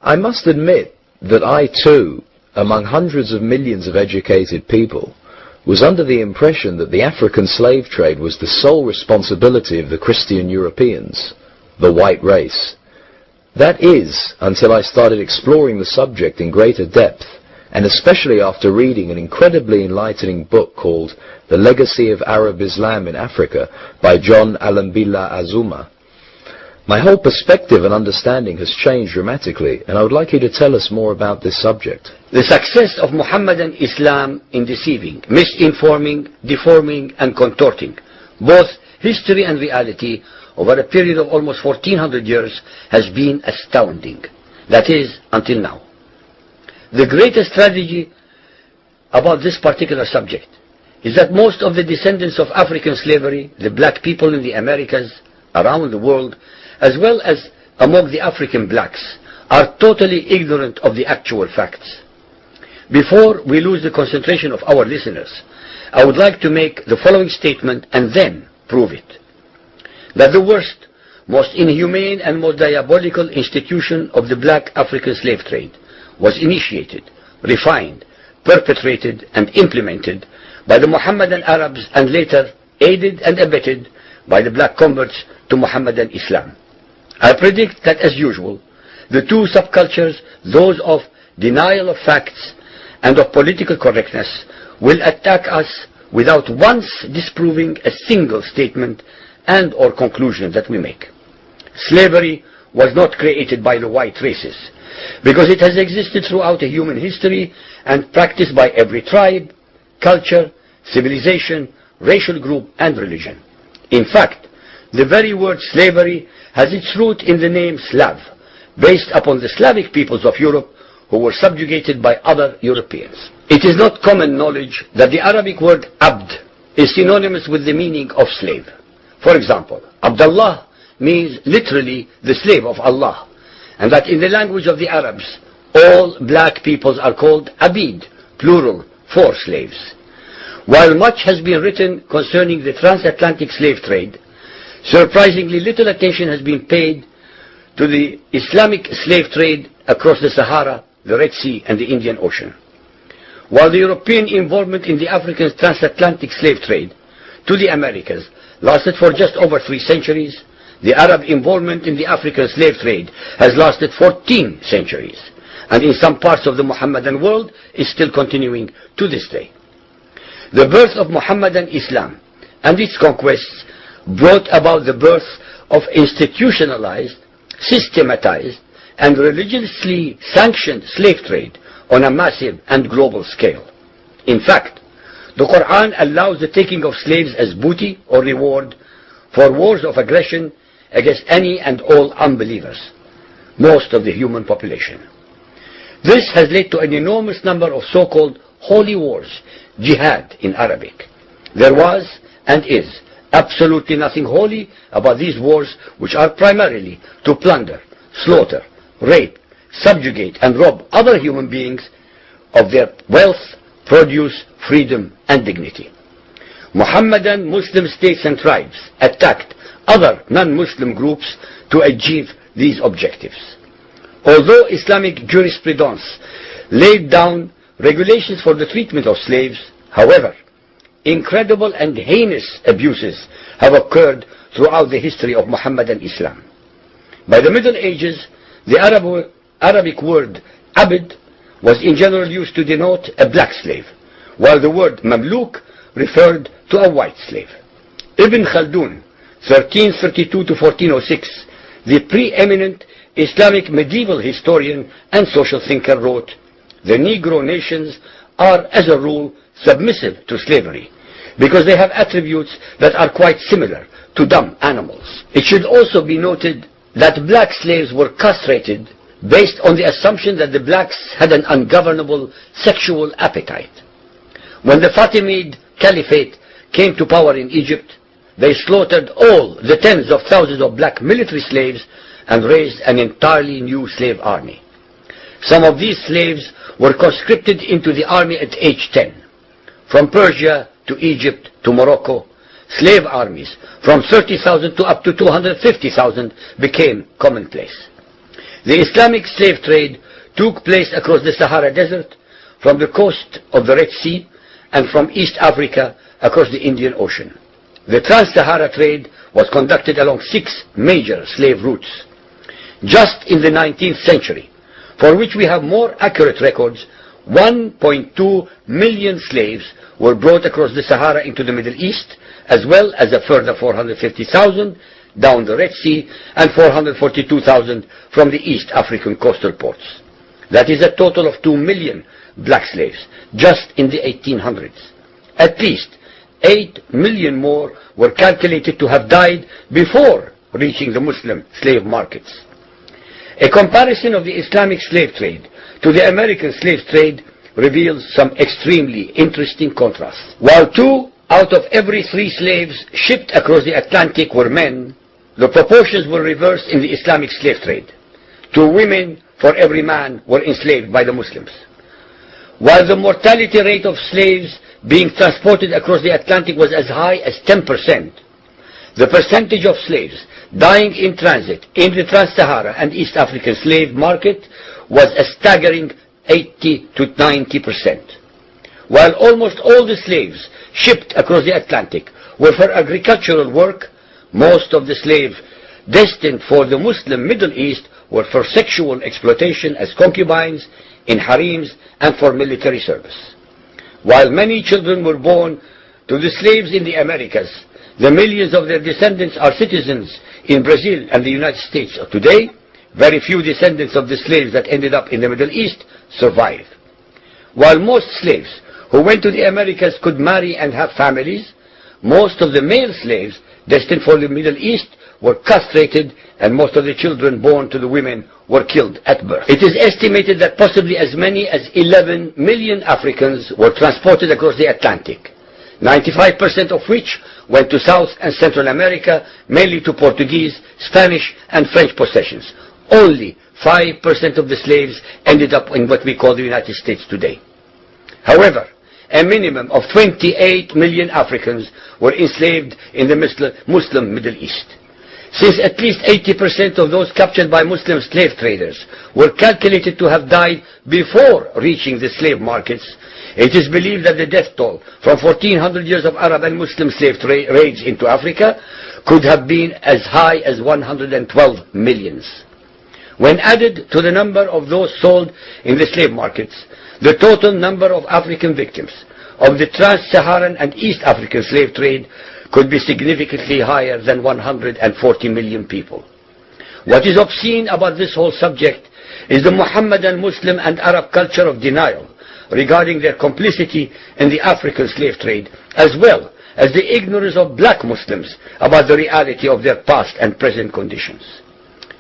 I must admit that I too, among hundreds of millions of educated people, was under the impression that the African slave trade was the sole responsibility of the Christian Europeans, the white race. That is, until I started exploring the subject in greater depth, and especially after reading an incredibly enlightening book called The Legacy of Arab Islam in Africa by John Alambila Azuma. My whole perspective and understanding has changed dramatically, and I would like you to tell us more about this subject. The success of Muhammadan Islam in deceiving, misinforming, deforming and contorting both history and reality over a period of almost 1400 years has been astounding. That is, until now. The greatest tragedy about this particular subject is that most of the descendants of African slavery, the black people in the Americas, around the world, as well as among the African blacks, are totally ignorant of the actual facts. Before we lose the concentration of our listeners, I would like to make the following statement and then prove it. That the worst, most inhumane and most diabolical institution of the black African slave trade was initiated, refined, perpetrated and implemented by the Mohammedan Arabs and later aided and abetted by the black converts to Mohammedan Islam. I predict that, as usual, the two subcultures, those of denial of facts and of political correctness, will attack us without once disproving a single statement and or conclusion that we make. Slavery was not created by the white races, because it has existed throughout human history and practiced by every tribe, culture, civilization, racial group and religion. In fact, the very word slavery has its root in the name Slav, based upon the Slavic peoples of Europe who were subjugated by other Europeans. It is not common knowledge that the Arabic word abd is synonymous with the meaning of slave. For example, Abdullah means literally the slave of Allah, and that in the language of the Arabs, all black peoples are called abid, plural, for slaves. While much has been written concerning the transatlantic slave trade, surprisingly little attention has been paid to the Islamic slave trade across the Sahara, the Red Sea and the Indian Ocean. While the European involvement in the African transatlantic slave trade to the Americas lasted for just over 3 centuries, the Arab involvement in the African slave trade has lasted 14 centuries, and in some parts of the Mohammedan world is still continuing to this day. The birth of Mohammedan Islam and its conquests brought about the birth of institutionalized, systematized, and religiously sanctioned slave trade on a massive and global scale. In fact, the Quran allows the taking of slaves as booty or reward for wars of aggression against any and all unbelievers, most of the human population. This has led to an enormous number of so-called holy wars, jihad in Arabic. There was and is absolutely nothing holy about these wars, which are primarily to plunder, slaughter, rape, subjugate and rob other human beings of their wealth, produce, freedom and dignity. Mohammedan Muslim states and tribes attacked other non-Muslim groups to achieve these objectives. Although Islamic jurisprudence laid down regulations for the treatment of slaves, however, incredible and heinous abuses have occurred throughout the history of Mohammedan Islam. By the Middle Ages, the Arabic word abd was in general used to denote a black slave, while the word mamluk referred to a white slave. Ibn Khaldun, 1332 to 1406, the preeminent Islamic medieval historian and social thinker, wrote, "The Negro nations are, as a rule, submissive to slavery, because they have attributes that are quite similar to dumb animals." It should also be noted that black slaves were castrated based on the assumption that the blacks had an ungovernable sexual appetite. When the Fatimid Caliphate came to power in Egypt, they slaughtered all the tens of thousands of black military slaves and raised an entirely new slave army. Some of these slaves were conscripted into the army at age 10. From Persia to Egypt to Morocco, slave armies from 30,000 to up to 250,000 became commonplace. The Islamic slave trade took place across the Sahara Desert, from the coast of the Red Sea, and from East Africa across the Indian Ocean. The Trans-Sahara trade was conducted along 6 major slave routes. Just in the 19th century, for which we have more accurate records, 1.2 million slaves were brought across the Sahara into the Middle East, as well as a further 450,000 down the Red Sea and 442,000 from the East African coastal ports. That is a total of 2 million black slaves just in the 1800s. At least 8 million more were calculated to have died before reaching the Muslim slave markets. A comparison of the Islamic slave trade to the American slave trade reveals some extremely interesting contrasts. While 2 out of every 3 slaves shipped across the Atlantic were men, the proportions were reversed in the Islamic slave trade. 2 women for every man were enslaved by the Muslims. While the mortality rate of slaves being transported across the Atlantic was as high as 10%, the percentage of slaves dying in transit in the Trans-Sahara and East African slave market was a staggering 80 to 90%. While almost all the slaves shipped across the Atlantic were for agricultural work, most of the slaves destined for the Muslim Middle East were for sexual exploitation as concubines, in harems, and for military service. While many children were born to the slaves in the Americas, the millions of their descendants are citizens in Brazil and the United States of today. Very few descendants of the slaves that ended up in the Middle East survive. While most slaves who went to the Americas could marry and have families, most of the male slaves destined for the Middle East were castrated, and most of the children born to the women were killed at birth. It is estimated that possibly as many as 11 million Africans were transported across the Atlantic, 95% of which went to South and Central America, mainly to Portuguese, Spanish, and French possessions. Only 5% of the slaves ended up in what we call the United States today. However, a minimum of 28 million Africans were enslaved in the Muslim Middle East. Since at least 80% of those captured by Muslim slave traders were calculated to have died before reaching the slave markets, it is believed that the death toll from 1400 years of Arab and Muslim slave raids into Africa could have been as high as 112 millions. When added to the number of those sold in the slave markets, the total number of African victims of the Trans-Saharan and East African slave trade could be significantly higher than 140 million people. What is obscene about this whole subject is the Muhammadan, Muslim, and Arab culture of denial regarding their complicity in the African slave trade, as well as the ignorance of black Muslims about the reality of their past and present conditions.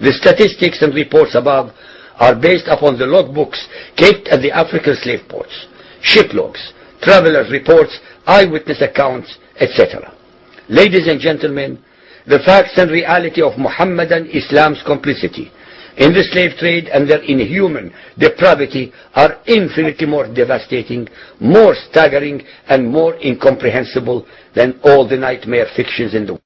The statistics and reports above are based upon the logbooks kept at the African slave ports, ship logs, travelers' reports, eyewitness accounts, etc. Ladies and gentlemen, the facts and reality of Muhammadan Islam's complicity in the slave trade and their inhuman depravity are infinitely more devastating, more staggering, and more incomprehensible than all the nightmare fictions in the world.